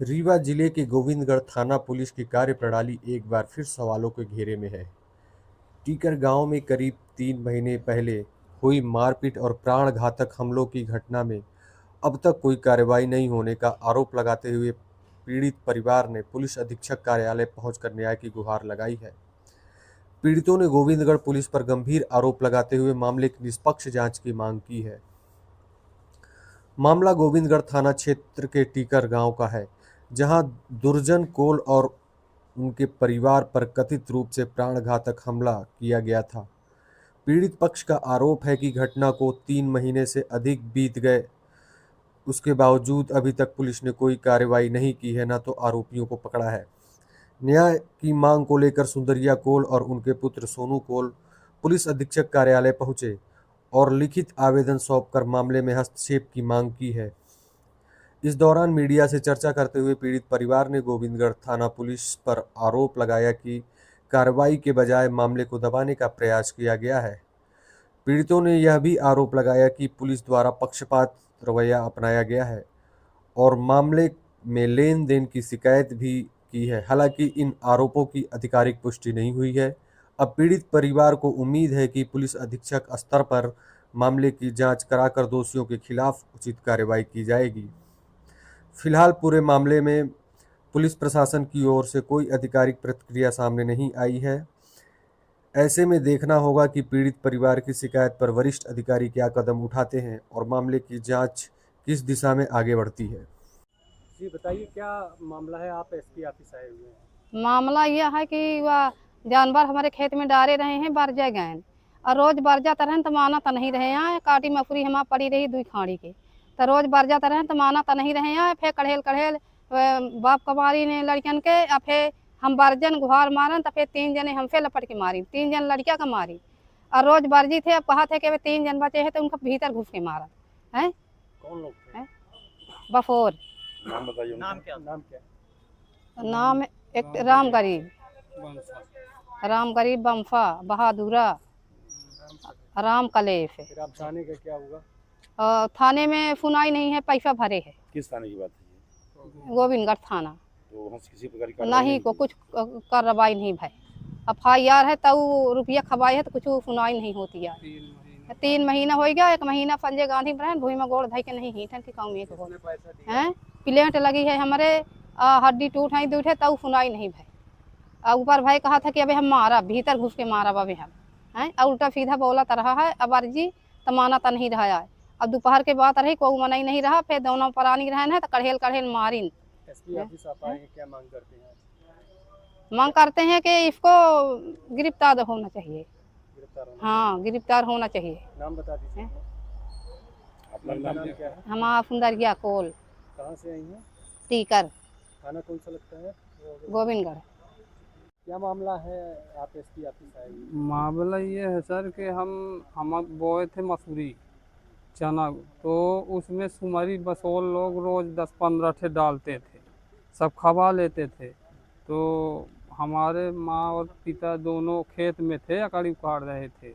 रीवा जिले के गोविंदगढ़ थाना पुलिस की कार्यप्रणाली एक बार फिर सवालों के घेरे में है। टीकर गांव में करीब 3 महीने पहले हुई मारपीट और प्राणघातक हमलों की घटना में अब तक कोई कार्रवाई नहीं होने का आरोप लगाते हुए पीड़ित परिवार ने पुलिस अधीक्षक कार्यालय पहुंचकर न्याय की गुहार लगाई है। पीड़ितों ने गोविंदगढ़ पुलिस पर गंभीर आरोप लगाते हुए मामले की निष्पक्ष जांच की मांग की है। मामला गोविंदगढ़ थाना क्षेत्र के टीकर गांव का है, जहां दुर्जन कोल और उनके परिवार पर कथित रूप से प्राणघातक हमला किया गया था। पीड़ित पक्ष का आरोप है कि घटना को 3 महीने से अधिक बीत गए, उसके बावजूद अभी तक पुलिस ने कोई कार्रवाई नहीं की है, न तो आरोपियों को पकड़ा है। न्याय की मांग को लेकर सुंदरिया कोल और उनके पुत्र सोनू कोल पुलिस अधीक्षक कार्यालय पहुंचे और लिखित आवेदन सौंपकर मामले में हस्तक्षेप की मांग की है। इस दौरान मीडिया से चर्चा करते हुए पीड़ित परिवार ने गोविंदगढ़ थाना पुलिस पर आरोप लगाया कि कार्रवाई के बजाय मामले को दबाने का प्रयास किया गया है। पीड़ितों ने यह भी आरोप लगाया कि पुलिस द्वारा पक्षपात रवैया अपनाया गया है और मामले में लेन-देन की शिकायत भी की है। हालांकि इन आरोपों की आधिकारिक पुष्टि नहीं हुई है। अब पीड़ित परिवार को उम्मीद है कि पुलिस अधीक्षक स्तर पर मामले की जांच कराकर दोषियों के खिलाफ उचित कार्रवाई की जाएगी। फिलहाल पूरे मामले में पुलिस प्रशासन की ओर से कोई आधिकारिक प्रतिक्रिया सामने नहीं आई है। ऐसे में देखना होगा कि पीड़ित परिवार की शिकायत पर वरिष्ठ अधिकारी क्या कदम उठाते हैं और मामले की जांच किस दिशा में आगे बढ़ती है। जी बताइए, क्या मामला है? आप एसपी ऑफिस आए हुए हैं। मामला यह है कि वह जानवर हमारे खेत में डाले रहे हैं, बरजे गए और रोज बरजात रहे तो माना तो नहीं रहे हैं। काटी मफरी हमार पड़ी रही दुई खाड़ी के, तो रोज बरजात रहे तो माना तो नहीं रहे हैं। फिर कढ़ेल कढ़ेल बाप कमारी ने लड़कियन के, और फिर हम बरजन गुहार मारन तो फिर 3 जने हमसे लपट के मारी, 3 जन लड़किया का मारी और रोज बरजी थे। अब कहा थे कि 3 जन बचे हैं तो उनका भीतर घुस के मारा है। कौन लोग थे? बफोर नाम बताइए। नाम क्या? नाम क्या? नाम एक राम गरीब, बम्फा, बहादुरा, राम कलेफ। फिर आप थाने का क्या हुआ? थाने में सुनाई नहीं है, पैसा भरे है। किस थाने की बात है? गोविंदगढ़ थाना। तो वहाँ से किसी प्रकार की नहीं को कुछ कार्रवाई नहीं भाई। FIR है तो रुपया खबाई है तो कुछ सुनाई नहीं होती है। 3 महीना हो गया, 1 महीना संजय गांधी बहन भूमि में गोड़ धाई के नहीं हीठन की काम एक हो है। प्लेट लगी है हमारे, हड्डी टूट है दूठे तब सुनाई नहीं भाई। ऊपर भाई कहा था कि अभी हम मारा, भीतर घुस के मारा अभी हम हैं। उल्टा सीधा बोला तो रहा है। अब अर्जी तो माना तो नहीं रहा है। अब दोपहर के बाद रही कोई मना ही नहीं रहा। फिर दोनों परानी रहन है तो कढ़ेल कढ़ेल मारिन। एसपी ऑफिस आप आए हैं, क्या मांग करते हैं? मांग करते हैं कि इसको गिरफ्तार होना चाहिए। गिरफ्तार होना? हाँ, गिरफ्तार होना चाहिए। नाम बता दीजिए। अपना नाम क्या है? हमारा सुंदरिया कोल। कहाँ से आई हैं? टीकर, थाना कौन सा लगता है? गोविंदगढ़। क्या मामला है? आप एसपी ऑफिस आए हैं। मामला ये है सर कि हम बोए थे मसूरी चना, तो उसमें सुमरी बसोल लोग रोज़ 10-15 ठे डालते थे, सब खबा लेते थे। तो हमारे माँ और पिता दोनों खेत में थे, अकड़ी उखाड़ रहे थे।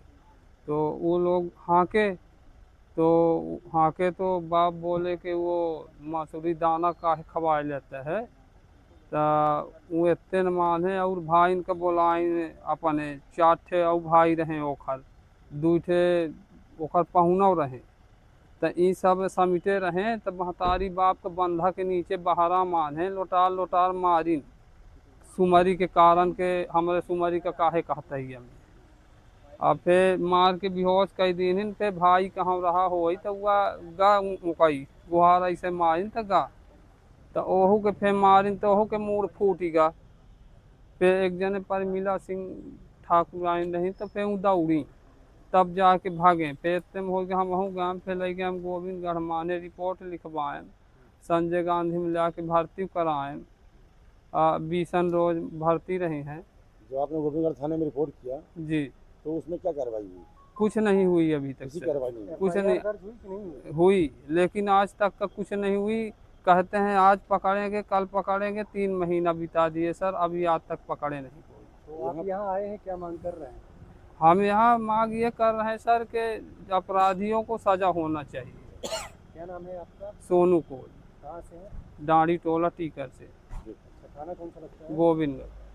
तो वो लोग हाँके तो बाप बोले कि वो मसूरी दाना काहे खबा लेता है। तो वो इतने न माने और भाई इनका बोलाइन अपने 4 ठे और भाई रहे ओखर, 2 ठे ओखर पहुनौ रहे। तो ई सब समिटे रहे। तो महतारी बाप के बंधा के नीचे बहरा माने लोटार लोटार मारिन, सुमरी के कारण के हमारे सुमरी का काहे कहता ही हमें। अब फिर मार के बेहोश कर दीन। फिर भाई कहाँ रहा हो तो वह गा मुकई गुहार ऐसे मारिन तो गा, तो ओहू के फिर मारिन तो ओहू के मूड़ फूटिगा। फिर एक जने पर मिला सिंह ठाकुर आइन रही तो फिर वो दौड़ी, तब जाके भागे। फिर इतने में हो गया हम वहाँ गए, फिर लगे हम गोविंदगढ़ माने रिपोर्ट लिखवाएं, संजय गांधी में ला के भर्ती कराएं। 20 रोज भर्ती रही हैं। जो आपने गोविंदगढ़ थाने में रिपोर्ट किया जी, तो उसमें क्या कार्रवाई हुई? कुछ नहीं हुई अभी तक किसी से। कार्रवाई नहीं कुछ FIR नहीं दर्ज हुई कि नहीं हुई, लेकिन आज तक का कुछ नहीं हुई। कहते हैं आज पकड़ेंगे, कल पकड़ेंगे, 3 महीना बिता दिए सर, अभी आज तक पकड़े नहीं। तो आप यहाँ आए हैं, क्या मांग कर रहे हैं? हम यहाँ मांग ये कर रहे हैं सर कि अपराधियों को सजा होना चाहिए। क्या नाम है आपका? सोनू कोल। कहाँ से हैं? डांडी टोला टीकर से। अच्छा, थाना कौन सा लगता है? गोविंदगढ़।